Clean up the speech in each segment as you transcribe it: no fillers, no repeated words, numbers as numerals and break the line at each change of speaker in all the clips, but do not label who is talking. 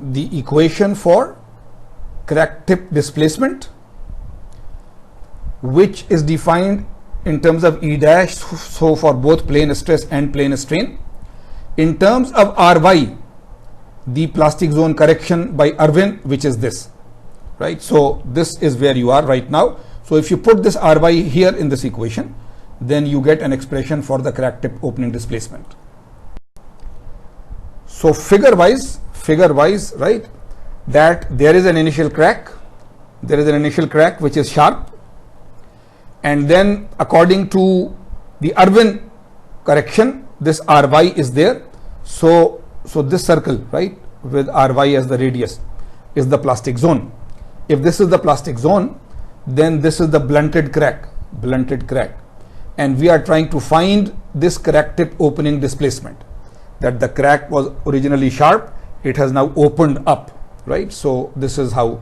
the equation for crack tip displacement, which is defined in terms of E dash, so for both plane stress and plane strain. In terms of Ry, the plastic zone correction by Irwin, which is this, right? So this is where you are right now. So if you put this Ry here in this equation, then you get an expression for the crack tip opening displacement. So figure wise, right, that there is an initial crack, which is sharp, and then according to the Irwin correction, this Ry is there. So this circle, right, with Ry as the radius is the plastic zone. If this is the plastic zone, then this is the blunted crack, and we are trying to find this crack tip opening displacement, that the crack was originally sharp, it has now opened up, right? So this is how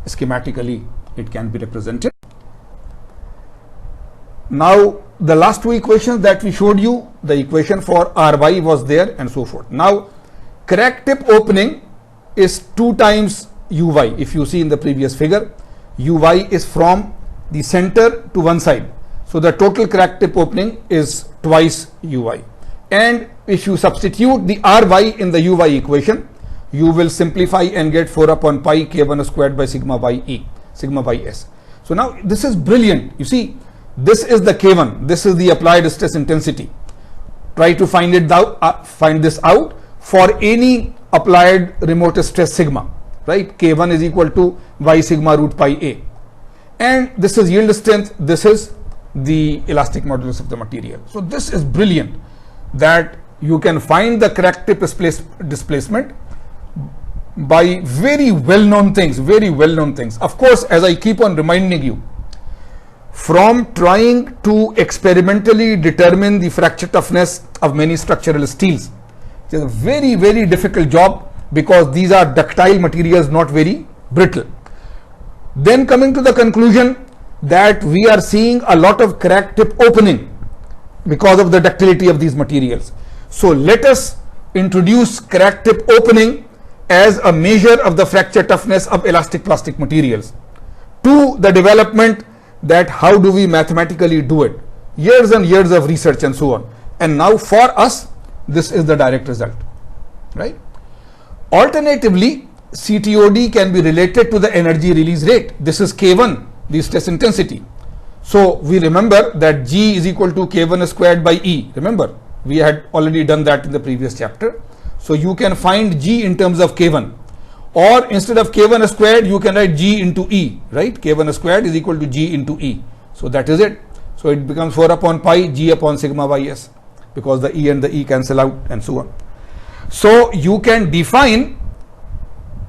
schematically it can be represented. Now the last two equations that we showed you, the equation for Ry was there and so forth. Now crack tip opening is 2 times Uy. If you see in the previous figure, Uy is from the center to one side. So the total crack tip opening is twice Uy. And if you substitute the Ry in the Uy equation, you will simplify and get 4 upon pi k1 squared by sigma by E, sigma by S. So now this is brilliant. You see, this is the K1, this is the applied stress intensity. Try to find this out for any applied remote stress sigma, right? K1 is equal to y sigma root pi A. And this is yield strength, this is the elastic modulus of the material. So this is brilliant, that you can find the crack tip displacement by very well-known things. Of course, as I keep on reminding you, from trying to experimentally determine the fracture toughness of many structural steels, it is a very, very difficult job because these are ductile materials, not very brittle. Then coming to the conclusion that we are seeing a lot of crack tip opening because of the ductility of these materials. So let us introduce crack tip opening as a measure of the fracture toughness of elastic plastic materials to the development that how do we mathematically do it, years and years of research and so on. And now for us, this is the direct result, right? Alternatively, CTOD can be related to the energy release rate. This is K1, the stress intensity. So we remember that G is equal to K1 squared by E. Remember, we had already done that in the previous chapter. So you can find G in terms of K1, or instead of K1 squared, you can write G into E, right? K1 squared is equal to G into E. So that is it. So it becomes 4 upon pi G upon sigma by S, because the E and the E cancel out and so on. So you can define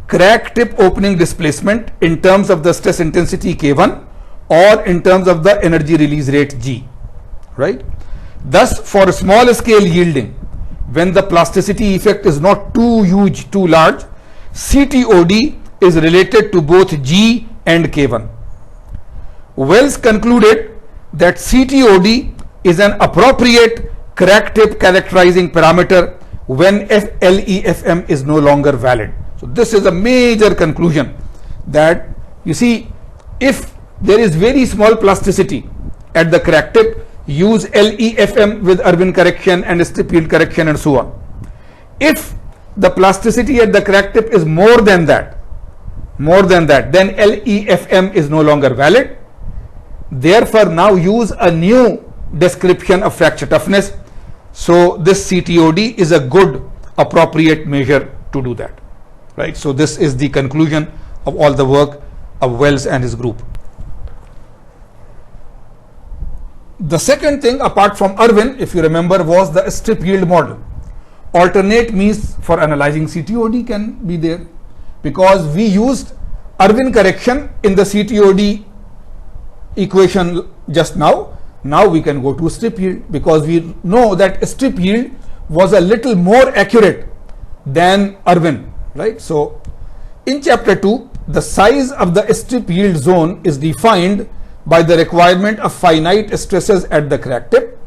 crack tip opening displacement in terms of the stress intensity K1 or in terms of the energy release rate G, right? Thus, for small scale yielding, when the plasticity effect is not too huge, too large, CTOD is related to both G and K1. Wells concluded that CTOD is an appropriate crack tip characterizing parameter when LEFM is no longer valid. So this is a major conclusion, that you see, if there is very small plasticity at the crack tip, use LEFM with Irwin correction and strip yield correction and so on. If the plasticity at the crack tip is more than that, then LEFM is no longer valid. Therefore, now use a new description of fracture toughness. So this CTOD is a good appropriate measure to do that, right? So this is the conclusion of all the work of Wells and his group. The second thing, apart from Irwin, if you remember, was the strip yield model. Alternate means for analyzing CTOD can be there, because we used Irwin correction in the CTOD equation just now. Now we can go to strip yield, because we know that strip yield was a little more accurate than Irwin, right? So in chapter 2, the size of the strip yield zone is defined by the requirement of finite stresses at the crack tip.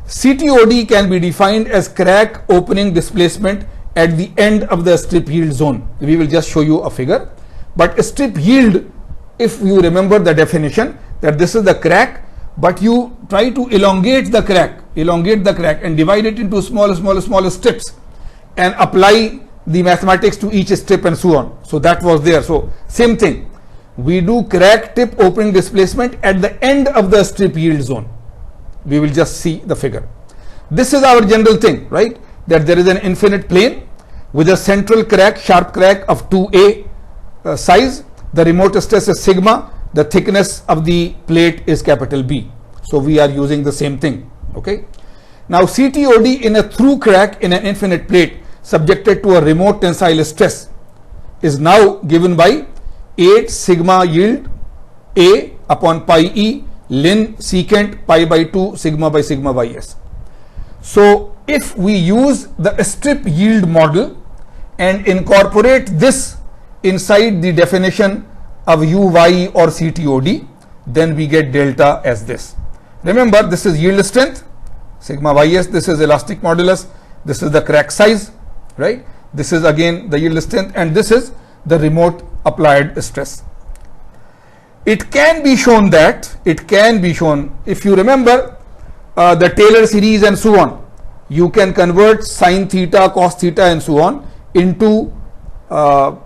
CTOD can be defined as crack opening displacement at the end of the strip yield zone. We will just show you a figure. But strip yield, if you remember the definition, that this is the crack, but you try to elongate the crack and divide it into small strips and apply the mathematics to each strip and so on. So that was there. So same thing, we do crack tip opening displacement at the end of the strip yield zone. We will just see the figure. This is our general thing, right? That there is an infinite plane with a central crack, sharp crack of 2a size. The remote stress is sigma. The thickness of the plate is capital B. So we are using the same thing. Okay. Now CTOD in a through crack in an infinite plate subjected to a remote tensile stress is now given by 8 sigma yield A upon pi E ln secant pi by 2 sigma by sigma ys. So if we use the strip yield model and incorporate this inside the definition of Uy or CTOD, then we get delta as this. Remember, this is yield strength, sigma ys, this is elastic modulus, this is the crack size, right? This is again the yield strength, and this is the remote applied stress. It can be shown if you remember the Taylor series and so on, you can convert sine theta, cos theta and so on into a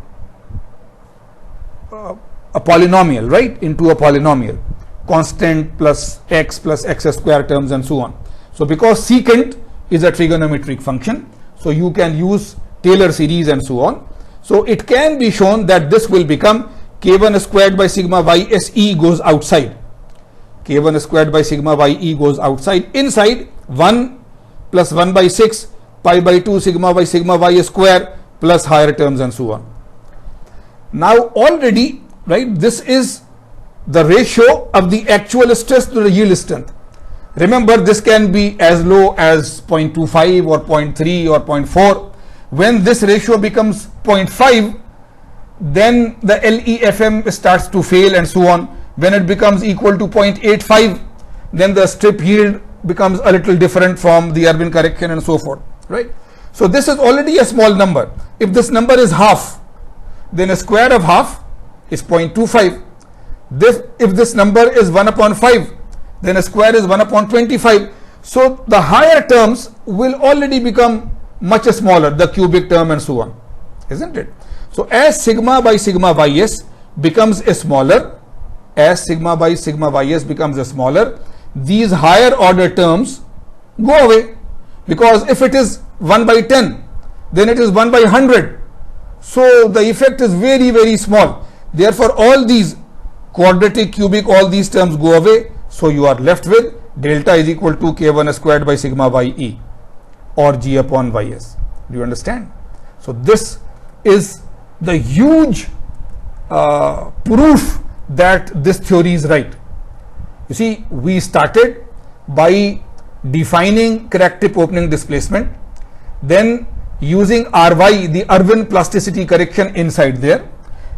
polynomial, right? Into a polynomial, constant plus x square terms and so on. So because secant is a trigonometric function, so you can use Taylor series and so on. So it can be shown that this will become k1 squared by sigma ys goes outside. K1 squared by sigma ye goes outside. Inside 1 plus 1 by 6 pi by 2 sigma by sigma y square plus higher terms and so on. Now already, right, this is the ratio of the actual stress to the yield strength. Remember, this can be as low as 0.25 or 0.3 or 0.4. When this ratio becomes 0.5, then the LEFM starts to fail and so on. When it becomes equal to 0.85, then the strip yield becomes a little different from the Erwin correction and so forth, right? So this is already a small number. If this number is half, then a square of half is 0.25. If this number is 1 upon 5, then a square is 1 upon 25. So the higher terms will already become much smaller, the cubic term and so on, isn't it? So as sigma by sigma ys becomes a smaller, these higher order terms go away, because if it is 1 by 10, then it is 1 by 100. So the effect is very, very small. Therefore all these quadratic, cubic, all these terms go away. So you are left with delta is equal to k1 squared by sigma ye or g upon ys. Do you understand? So this is the huge proof that this theory is right. You see, we started by defining crack tip opening displacement, then using Ry, the Erwin plasticity correction inside there,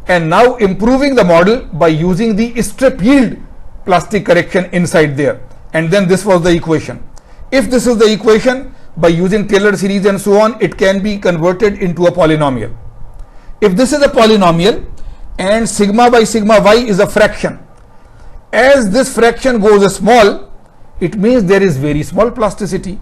and now improving the model by using the strip yield plastic correction inside there. And then this was the equation. If this is the equation, by using Taylor series and so on, it can be converted into a polynomial. If this is a polynomial and sigma by sigma y is a fraction, as this fraction goes small, it means there is very small plasticity.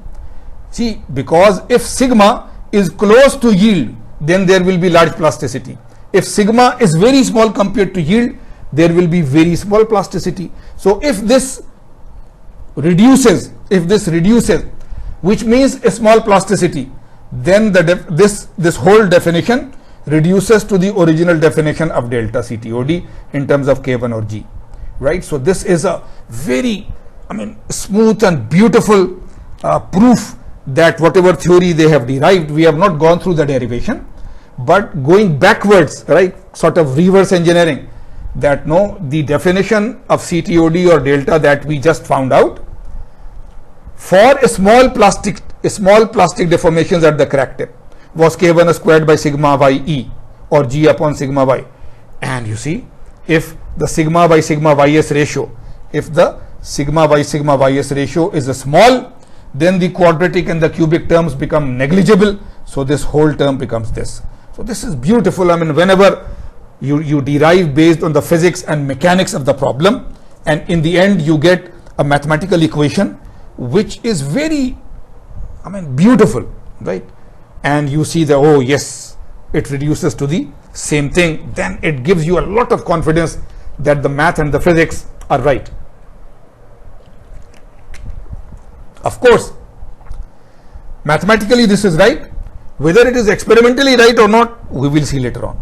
See, because if sigma is close to yield, then there will be large plasticity. If sigma is very small compared to yield, there will be very small plasticity. So if this reduces, which means a small plasticity, then this whole definition reduces to the original definition of delta CTOD in terms of K1 or G, right? So this is a very, smooth and beautiful proof that whatever theory they have derived, we have not gone through the derivation, but going backwards, right, sort of reverse engineering, that no, the definition of CTOD or delta that we just found out for a small plastic deformations at the crack tip was K1 squared by sigma ye or G upon sigma y. And you see, if the sigma by sigma ys ratio, if the sigma by sigma ys ratio is a small, then the quadratic and the cubic terms become negligible, so this whole term becomes this. So this is beautiful. I mean, whenever you derive based on the physics and mechanics of the problem, and in the end you get a mathematical equation which is very, I mean, beautiful, right? And you see that, oh yes, it reduces to the same thing, then it gives you a lot of confidence that the math and the physics are right. Of course, mathematically this is right. Whether it is experimentally right or not, we will see later on.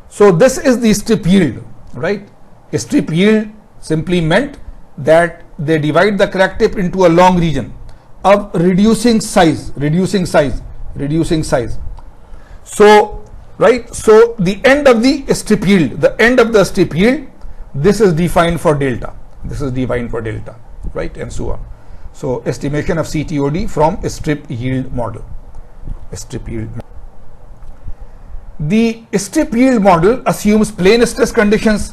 So this is the strip yield, right? A strip yield simply meant that they divide the crack tip into a long region of reducing size. So, right, so the end of the strip yield, this is defined for delta, right, and so on. So estimation of CTOD from a strip yield model. The strip yield model assumes plane stress conditions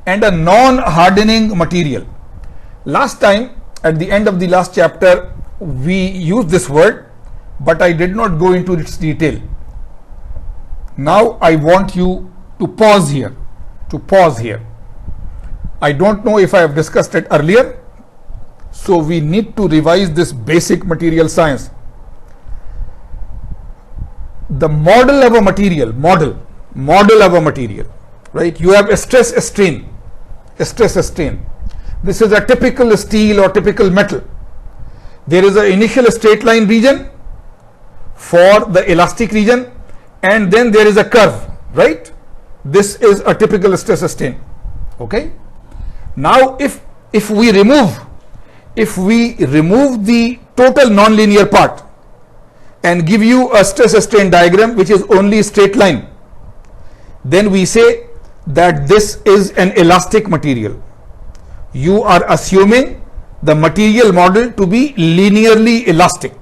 and a non-hardening material. Last time, at the end of the last chapter, we used this word, but I did not go into its detail. Now I want you to pause here. I don't know if I have discussed it earlier, so we need to revise this basic material science. The model of a material, right? You have a stress strain. This is a typical steel or typical metal. There is an initial straight line region for the elastic region, and then there is a curve, right? This is a typical stress strain. Okay. Now, if we remove the total nonlinear part and give you a stress strain diagram which is only straight line, then we say that this is an elastic material. You are assuming the material model to be linearly elastic,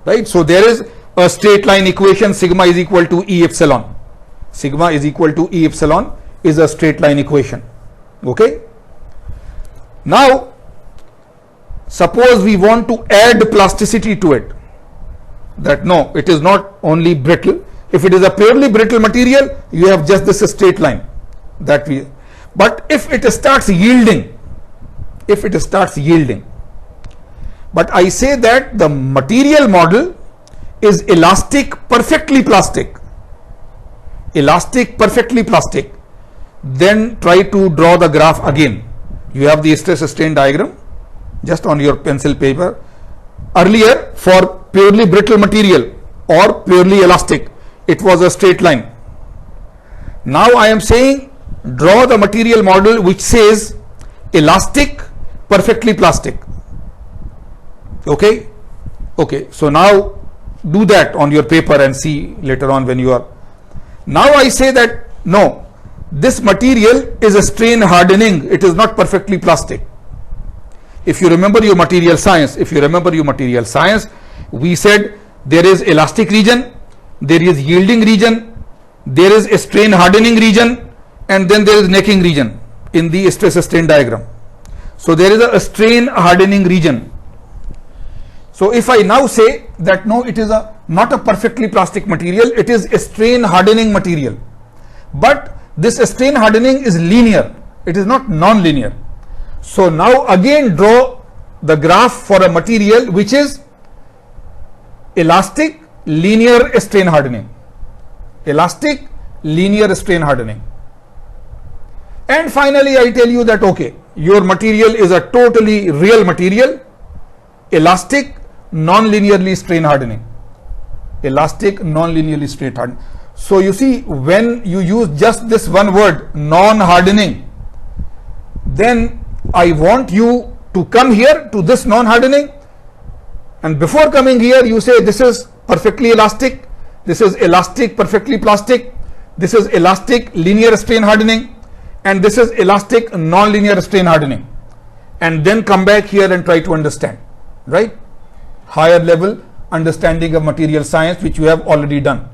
right? So there is a straight line equation, sigma is equal to E epsilon. Sigma is equal to E epsilon is a straight line equation. Okay. Now, suppose we want to add plasticity to it, that no, it is not only brittle. If it is a purely brittle material, you have just this straight line that we, but if it starts yielding, but I say that the material model is elastic perfectly plastic, then try to draw the graph again. You have the stress strain diagram just on your pencil paper. Earlier, for purely brittle material or purely elastic, it was a straight line. Now I am saying draw the material model which says elastic perfectly plastic. Okay. So now do that on your paper and see later on when you are. Now I say that no, this material is a strain hardening. It is not perfectly plastic. If you remember your material science, we said there is elastic region, there is yielding region, there is a strain hardening region, and then there is necking region in the stress strain diagram. So there is a strain hardening region. So if I now say that no, it is not a perfectly plastic material, it is a strain hardening material, but this strain hardening is linear, it is not non-linear. So now again draw the graph for a material which is elastic linear strain hardening, and finally I tell you that okay, your material is a totally real material, elastic non-linearly strain hardening. So you see, when you use just this one word, non-hardening, then I want you to come here to this non-hardening, and before coming here you say this is perfectly elastic, this is elastic perfectly plastic, this is elastic linear strain hardening, and this is elastic non-linear strain hardening, and then come back here and try to understand, right? Higher level understanding of material science, which you have already done.